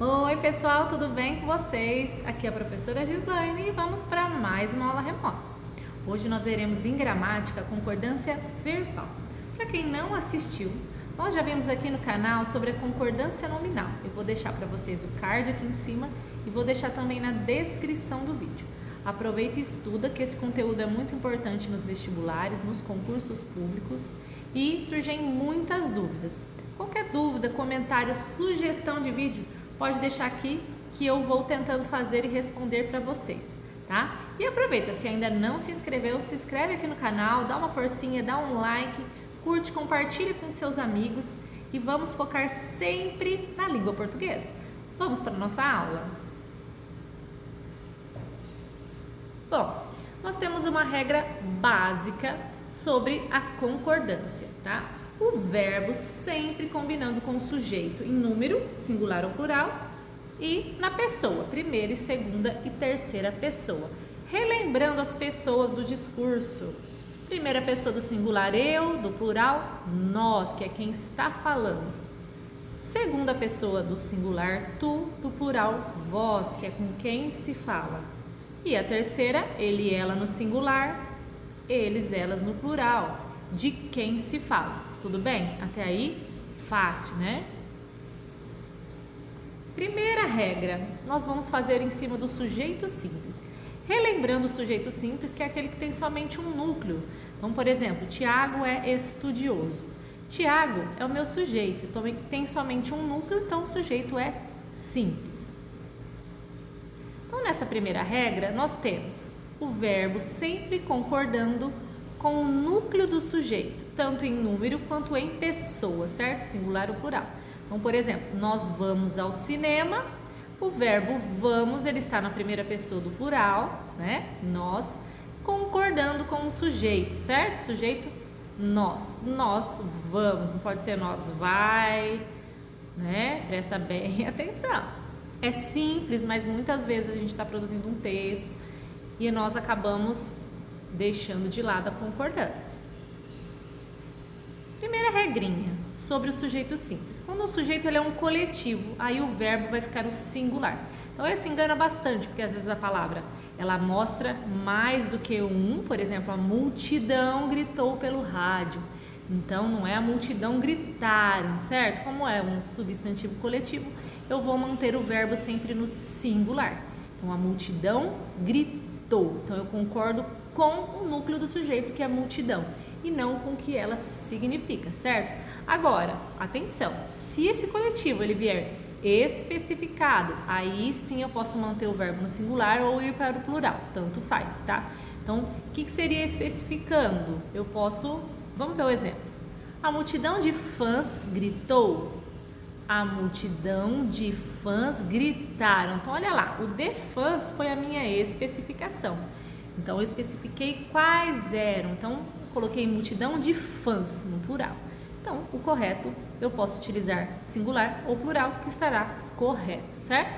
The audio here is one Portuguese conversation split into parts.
Oi pessoal, tudo bem com vocês? Aqui é a professora Gislaine e vamos para mais uma aula remota. Hoje nós veremos em gramática a concordância verbal. Para quem não assistiu, nós já vimos aqui no canal sobre a concordância nominal. Eu vou deixar para vocês o card aqui em cima e vou deixar também na descrição do vídeo. Aproveita e estuda, que esse conteúdo é muito importante nos vestibulares, nos concursos públicos e surgem muitas dúvidas. Qualquer dúvida, comentário, sugestão de vídeo, pode deixar aqui que eu vou tentando fazer e responder para vocês, tá? E aproveita, se ainda não se inscreveu, se inscreve aqui no canal, dá uma forcinha, dá um like, curte, compartilha com seus amigos e vamos focar sempre na língua portuguesa. Vamos para a nossa aula? Bom, nós temos uma regra básica sobre a concordância, tá? O verbo sempre combinando com o sujeito em número, singular ou plural, e na pessoa, primeira e segunda e terceira pessoa. Relembrando as pessoas do discurso. Primeira pessoa do singular, eu, do plural, nós, que é quem está falando. Segunda pessoa do singular, tu, do plural, vós, que é com quem se fala. E a terceira, ele e ela no singular, eles, elas no plural, de quem se fala. Tudo bem? Até aí, fácil, né? Primeira regra, nós vamos fazer em cima do sujeito simples. Relembrando o sujeito simples, que é aquele que tem somente um núcleo. Então, por exemplo, Tiago é estudioso. Tiago é o meu sujeito, então tem somente um núcleo, então o sujeito é simples. Então, nessa primeira regra, nós temos o verbo sempre concordando com o núcleo do sujeito, tanto em número quanto em pessoa, certo? Singular ou plural. Então, por exemplo, nós vamos ao cinema, o verbo vamos, ele está na primeira pessoa do plural, né? Nós, concordando com o sujeito, certo? Sujeito, nós vamos, não pode ser nós vai, né? Presta bem atenção. É simples, mas muitas vezes a gente está produzindo um texto e nós acabamos deixando de lado a concordância. Primeira regrinha sobre o sujeito simples. Quando o sujeito ele é um coletivo, aí o verbo vai ficar no singular. Então esse engana bastante, porque às vezes a palavra ela mostra mais do que um, por exemplo, a multidão gritou pelo rádio. Então não é a multidão gritaram, certo? Como é um substantivo coletivo, eu vou manter o verbo sempre no singular. Então a multidão gritou. Então eu concordo com o núcleo do sujeito, que é a multidão, e não com o que ela significa, certo? Agora, atenção, se esse coletivo ele vier especificado, aí sim eu posso manter o verbo no singular ou ir para o plural, tanto faz, tá? Então, o que seria especificando? Eu posso, vamos ver o exemplo. A multidão de fãs gritou. A multidão de fãs gritaram. Então, olha lá, o de fãs foi a minha especificação. Então, eu especifiquei quais eram. Então, coloquei multidão de fãs no plural. Então, o correto, eu posso utilizar singular ou plural, que estará correto, certo?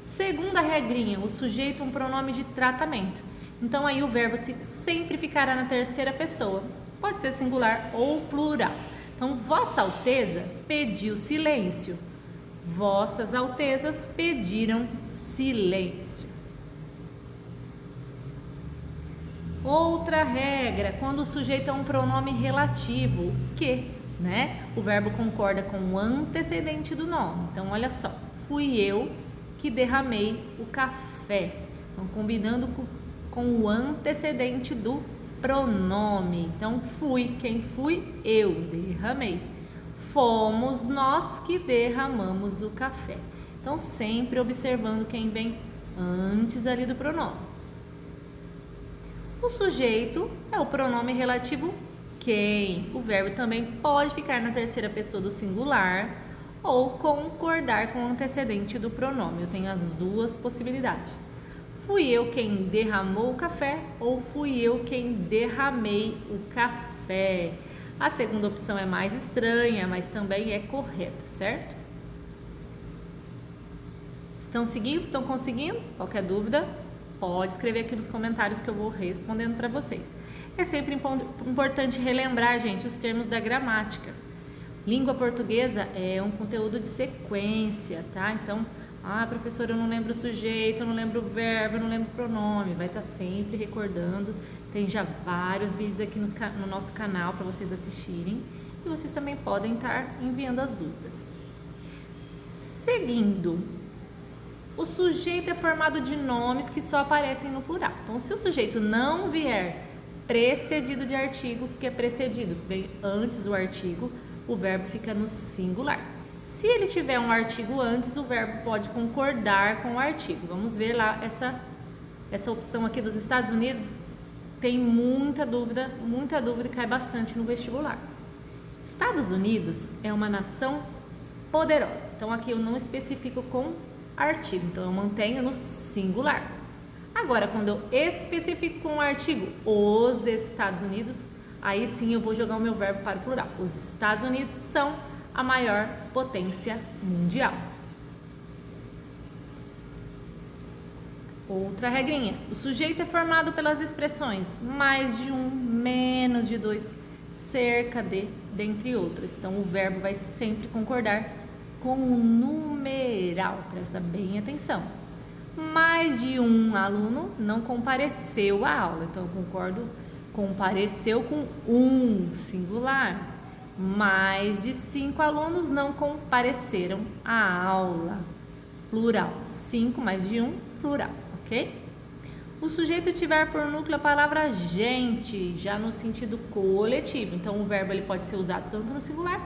Segunda regrinha, o sujeito é um pronome de tratamento. Então, aí o verbo sempre ficará na terceira pessoa. Pode ser singular ou plural. Então, Vossa Alteza pediu silêncio. Vossas Altezas pediram silêncio. Outra regra, quando o sujeito é um pronome relativo, que, né? O verbo concorda com o antecedente do nome. Então, olha só, fui eu que derramei o café. Então, combinando com o antecedente do pronome. Então, fui, quem fui? Eu, derramei. Fomos nós que derramamos o café. Então, sempre observando quem vem antes ali do pronome. O sujeito é o pronome relativo quem. O verbo também pode ficar na terceira pessoa do singular ou concordar com o antecedente do pronome. Eu tenho as duas possibilidades. Fui eu quem derramou o café ou fui eu quem derramei o café. A segunda opção é mais estranha, mas também é correta, certo? Estão seguindo? Estão conseguindo? Qualquer dúvida? Pode escrever aqui nos comentários que eu vou respondendo para vocês. É sempre importante relembrar, gente, os termos da gramática. Língua portuguesa é um conteúdo de sequência, tá? Então, professora, eu não lembro o sujeito, eu não lembro o verbo, eu não lembro o pronome. Vai estar sempre recordando. Tem já vários vídeos aqui no nosso canal para vocês assistirem. E vocês também podem estar enviando as dúvidas. Seguindo, o sujeito é formado de nomes que só aparecem no plural. Então, se o sujeito não vier precedido de artigo, o que é precedido? Vem antes do artigo, o verbo fica no singular. Se ele tiver um artigo antes, o verbo pode concordar com o artigo. Vamos ver lá essa opção aqui dos Estados Unidos. Tem muita dúvida e cai bastante no vestibular. Estados Unidos é uma nação poderosa. Então, aqui eu não especifico com artigo, então eu mantenho no singular. Agora, quando eu especifico com o artigo os Estados Unidos, aí sim eu vou jogar o meu verbo para o plural. Os Estados Unidos são a maior potência mundial. Outra regrinha. O sujeito é formado pelas expressões mais de um, menos de dois, cerca de, dentre outras. Então, o verbo vai sempre concordar com o numeral. Presta bem atenção. Mais de um aluno não compareceu à aula. Então, eu concordo, compareceu com um, singular. Mais de 5 alunos não compareceram à aula. Plural. 5 mais de 1, plural. Ok? O sujeito tiver por núcleo a palavra gente, já no sentido coletivo. Então, o verbo ele pode ser usado tanto no singular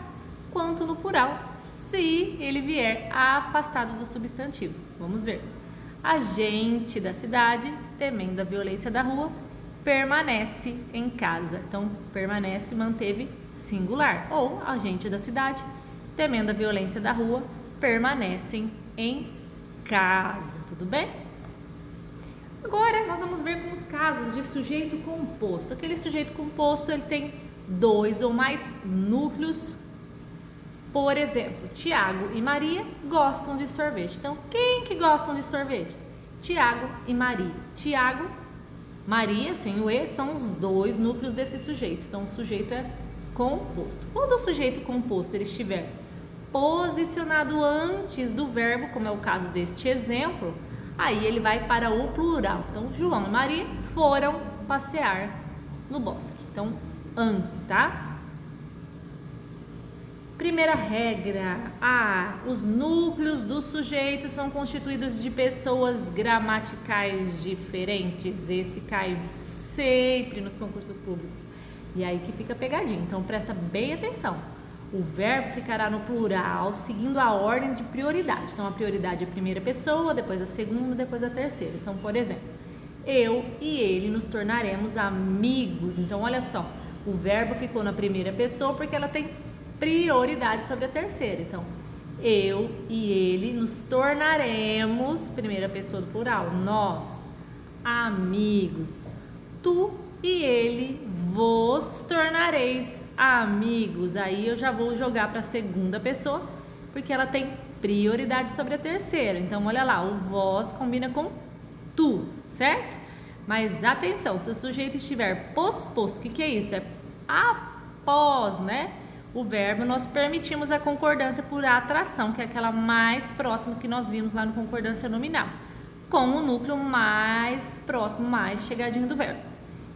quanto no plural, se ele vier afastado do substantivo. Vamos ver. A gente da cidade, temendo a violência da rua, permanece em casa. Então, permanece, manteve singular. Ou a gente da cidade, temendo a violência da rua, permanecem em casa. Tudo bem? Agora, nós vamos ver com os casos de sujeito composto. Aquele sujeito composto, ele tem 2 ou mais núcleos. Por exemplo, Tiago e Maria gostam de sorvete. Então, quem que gostam de sorvete? Tiago e Maria. Tiago, Maria, sem o E, são os 2 núcleos desse sujeito. Então, o sujeito é composto. Quando o sujeito composto ele estiver posicionado antes do verbo, como é o caso deste exemplo, aí ele vai para o plural. Então, João e Maria foram passear no bosque. Então, antes, tá? Primeira regra. Os núcleos do sujeito são constituídos de pessoas gramaticais diferentes. Esse cai sempre nos concursos públicos. E aí que fica pegadinho. Então, presta bem atenção. O verbo ficará no plural, seguindo a ordem de prioridade. Então, a prioridade é a primeira pessoa, depois a segunda, depois a terceira. Então, por exemplo, eu e ele nos tornaremos amigos. Então, olha só, o verbo ficou na primeira pessoa porque ela tem prioridade sobre a terceira. Então, eu e ele nos tornaremos, primeira pessoa do plural, nós, amigos. Tu e ele vos tornareis amigos. Aí eu já vou jogar para a segunda pessoa, porque ela tem prioridade sobre a terceira. Então, olha lá, o vós combina com tu, certo? Mas atenção, se o sujeito estiver posposto, o que é isso? É após, né? O verbo, nós permitimos a concordância por atração, que é aquela mais próxima que nós vimos lá no concordância nominal, com o núcleo mais próximo, mais chegadinho do verbo.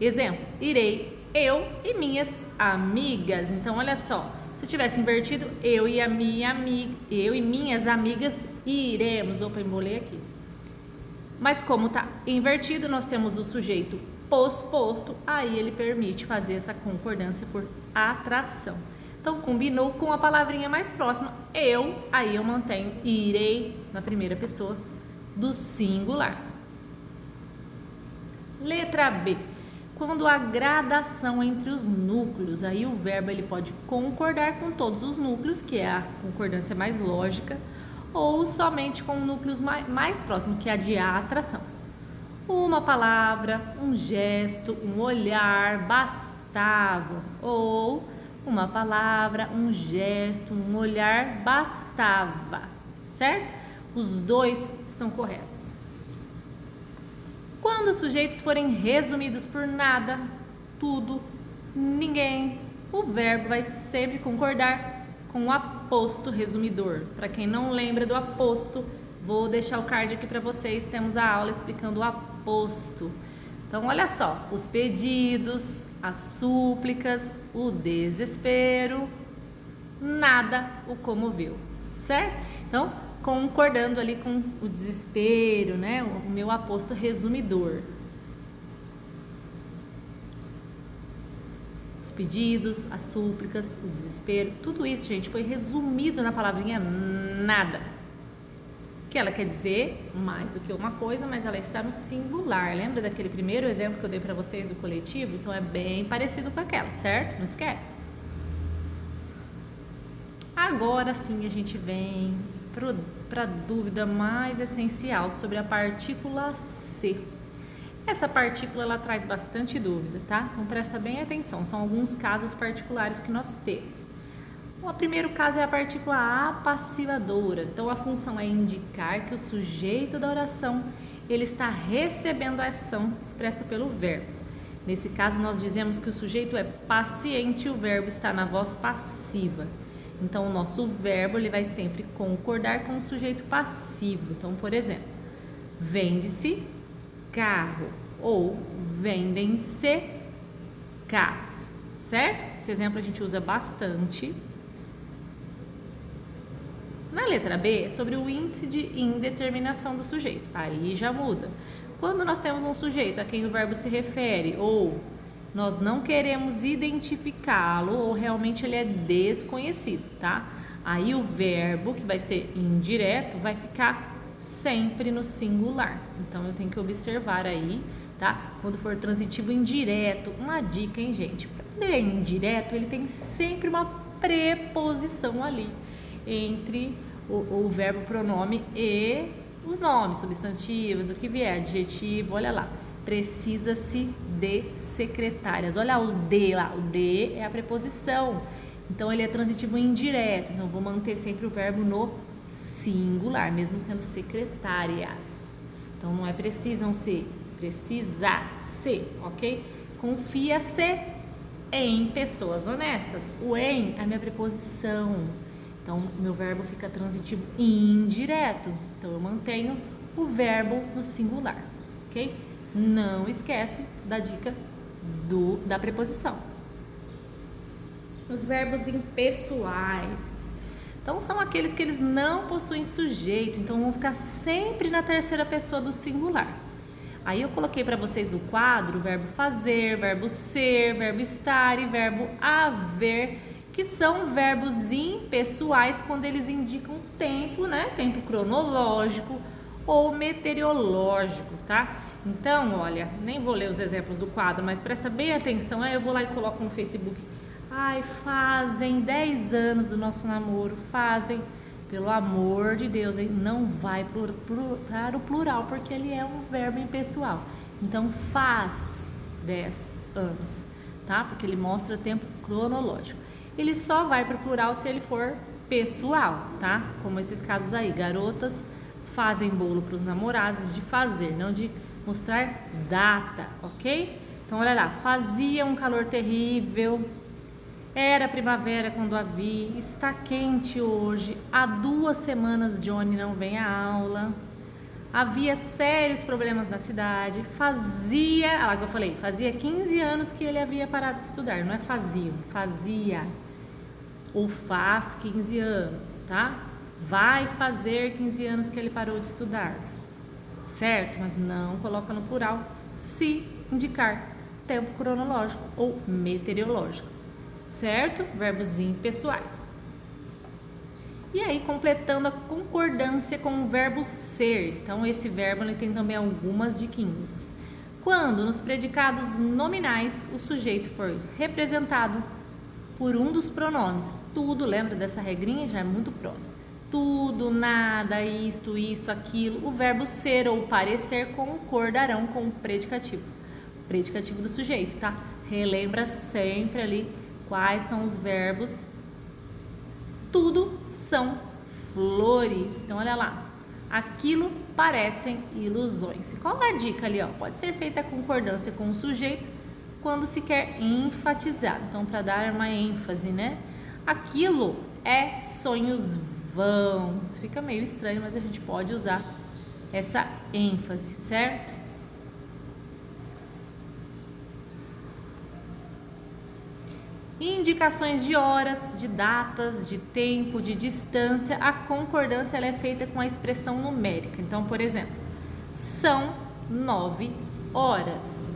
Exemplo, irei eu e minhas amigas. Então, olha só, se eu tivesse invertido, eu e minhas amigas iremos. Opa, embolei aqui. Mas como está invertido, nós temos o sujeito posposto, aí ele permite fazer essa concordância por atração. Então, combinou com a palavrinha mais próxima, eu, aí eu mantenho irei na primeira pessoa do singular. Letra B. Quando há gradação entre os núcleos, aí o verbo ele pode concordar com todos os núcleos, que é a concordância mais lógica, ou somente com núcleos mais próximos, que é a de atração. Uma palavra, um gesto, um olhar bastavam, ou uma palavra, um gesto, um olhar bastava, certo? Os dois estão corretos. Quando os sujeitos forem resumidos por nada, tudo, ninguém, o verbo vai sempre concordar com o aposto resumidor. Para quem não lembra do aposto, vou deixar o card aqui para vocês, temos a aula explicando o aposto. Então, olha só, os pedidos, as súplicas, o desespero, nada o comoveu, certo? Então, concordando ali com o desespero, né? O meu aposto resumidor. Os pedidos, as súplicas, o desespero, tudo isso, gente, foi resumido na palavrinha nada. Que ela quer dizer mais do que uma coisa, mas ela está no singular. Lembra daquele primeiro exemplo que eu dei para vocês do coletivo? Então é bem parecido com aquela, certo? Não esquece. Agora sim a gente vem para a dúvida mais essencial sobre a partícula C. Essa partícula ela traz bastante dúvida, tá? Então presta bem atenção, são alguns casos particulares que nós temos. O primeiro caso é a partícula apassivadora. Então, a função é indicar que o sujeito da oração ele está recebendo a ação expressa pelo verbo. Nesse caso, nós dizemos que o sujeito é paciente e o verbo está na voz passiva. Então, o nosso verbo ele vai sempre concordar com o sujeito passivo. Então, por exemplo, vende-se carro ou vendem-se carros, certo? Esse exemplo a gente usa bastante. Na letra B, é sobre o índice de indeterminação do sujeito. Aí já muda. Quando nós temos um sujeito a quem o verbo se refere ou nós não queremos identificá-lo ou realmente ele é desconhecido, tá? Aí o verbo, que vai ser indireto, vai ficar sempre no singular. Então, eu tenho que observar aí, tá? Quando for transitivo indireto, uma dica, hein, gente? Quando ele é indireto, ele tem sempre uma preposição ali entre o verbo, pronome e os nomes, substantivos, o que vier, adjetivo, olha lá. Precisa-se de secretárias. Olha o de lá, o de é a preposição. Então, ele é transitivo indireto. Então, eu vou manter sempre o verbo no singular, mesmo sendo secretárias. Então, não é precisam-se, precisa-se, ok? Confia-se em pessoas honestas. O em é a minha preposição. Então, meu verbo fica transitivo indireto. Então, eu mantenho o verbo no singular, ok? Não esquece da dica da preposição. Os verbos impessoais. Então, são aqueles que eles não possuem sujeito. Então, vão ficar sempre na terceira pessoa do singular. Aí, eu coloquei para vocês no quadro o verbo fazer, verbo ser, verbo estar e verbo haver, que são verbos impessoais quando eles indicam tempo, né? Tempo cronológico ou meteorológico, tá? Então, olha, nem vou ler os exemplos do quadro, mas presta bem atenção. Aí eu vou lá e coloco no Facebook. Ai, fazem 10 anos do nosso namoro, fazem, pelo amor de Deus, hein? Não vai para o plural, porque ele é um verbo impessoal. Então, faz 10 anos, tá? Porque ele mostra tempo cronológico. Ele só vai para o plural se ele for pessoal, tá? Como esses casos aí, garotas fazem bolo para os namorados, de fazer, não de mostrar data, ok? Então, olha lá, fazia um calor terrível, era primavera quando a vi, está quente hoje, há 2 semanas Johnny não vem à aula, havia sérios problemas na cidade, fazia, lá que eu falei, fazia 15 anos que ele havia parado de estudar, não é fazia, ou faz 15 anos, tá? Vai fazer 15 anos que ele parou de estudar, certo? Mas não coloca no plural se indicar tempo cronológico ou meteorológico, certo? Verbos impessoais. E aí, completando a concordância com o verbo ser. Então, esse verbo ele tem também algumas diquinhas. Quando nos predicados nominais o sujeito for representado por um dos pronomes, tudo, lembra dessa regrinha? Já é muito próximo. Tudo, nada, isto, isso, aquilo. O verbo ser ou parecer concordarão com o predicativo do sujeito, tá? Relembra sempre ali quais são os verbos. Tudo são flores. Então, olha lá. Aquilo parecem ilusões. Qual é a dica ali? Ó? Pode ser feita a concordância com o sujeito quando se quer enfatizar. Então, para dar uma ênfase, né? Aquilo é sonhos vãos. Fica meio estranho, mas a gente pode usar essa ênfase, certo? Indicações de horas, de datas, de tempo, de distância. A concordância ela é feita com a expressão numérica. Então, por exemplo, são 9 horas.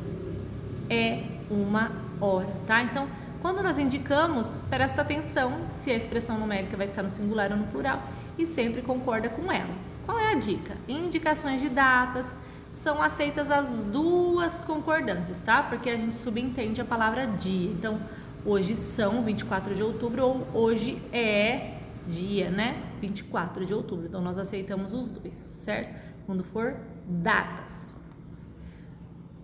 É 1 hora, tá? Então, quando nós indicamos, presta atenção se a expressão numérica vai estar no singular ou no plural e sempre concorda com ela. Qual é a dica? Indicações de datas são aceitas as duas concordâncias, tá? Porque a gente subentende a palavra dia. Então, hoje são 24 de outubro ou hoje é dia, né? 24 de outubro. Então, nós aceitamos os dois, certo? Quando for datas.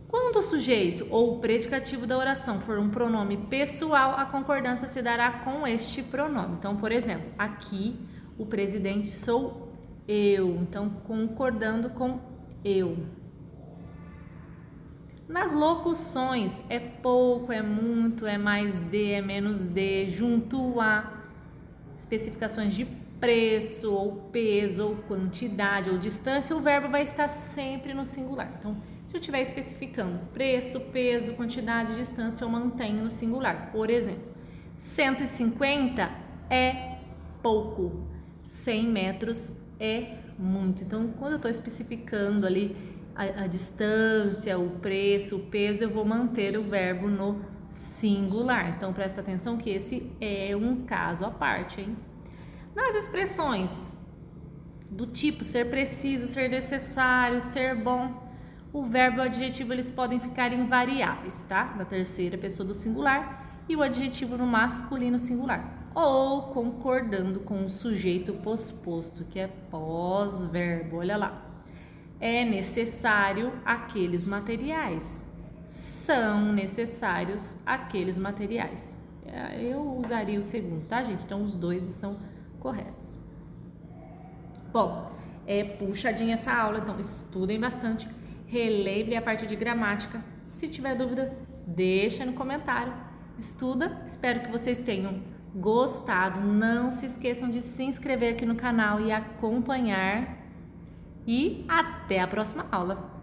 Quando o sujeito ou o predicativo da oração for um pronome pessoal, a concordância se dará com este pronome. Então, por exemplo, aqui o presidente sou eu. Então, concordando com eu. Nas locuções, é pouco, é muito, é mais de, é menos de, junto a especificações de preço, ou peso, ou quantidade, ou distância, o verbo vai estar sempre no singular. Então, se eu estiver especificando preço, peso, quantidade, distância, eu mantenho no singular. Por exemplo, 150 é pouco, 100 metros é muito. Então, quando eu estou especificando ali a distância, o preço, o peso, eu vou manter o verbo no singular. Então, presta atenção que esse é um caso à parte, hein? Nas expressões do tipo ser preciso, ser necessário, ser bom, o verbo e o adjetivo eles podem ficar invariáveis, tá? Na terceira pessoa do singular e o adjetivo no masculino singular. Ou concordando com o sujeito posposto, que é pós-verbo, olha lá. É necessário aqueles materiais. São necessários aqueles materiais. Eu usaria o segundo, tá, gente? Então, os dois estão corretos. Bom, puxadinha essa aula, então estudem bastante, relembrem a parte de gramática. Se tiver dúvida, deixa no comentário. Estuda, espero que vocês tenham gostado. Não se esqueçam de se inscrever aqui no canal e acompanhar. E até a próxima aula!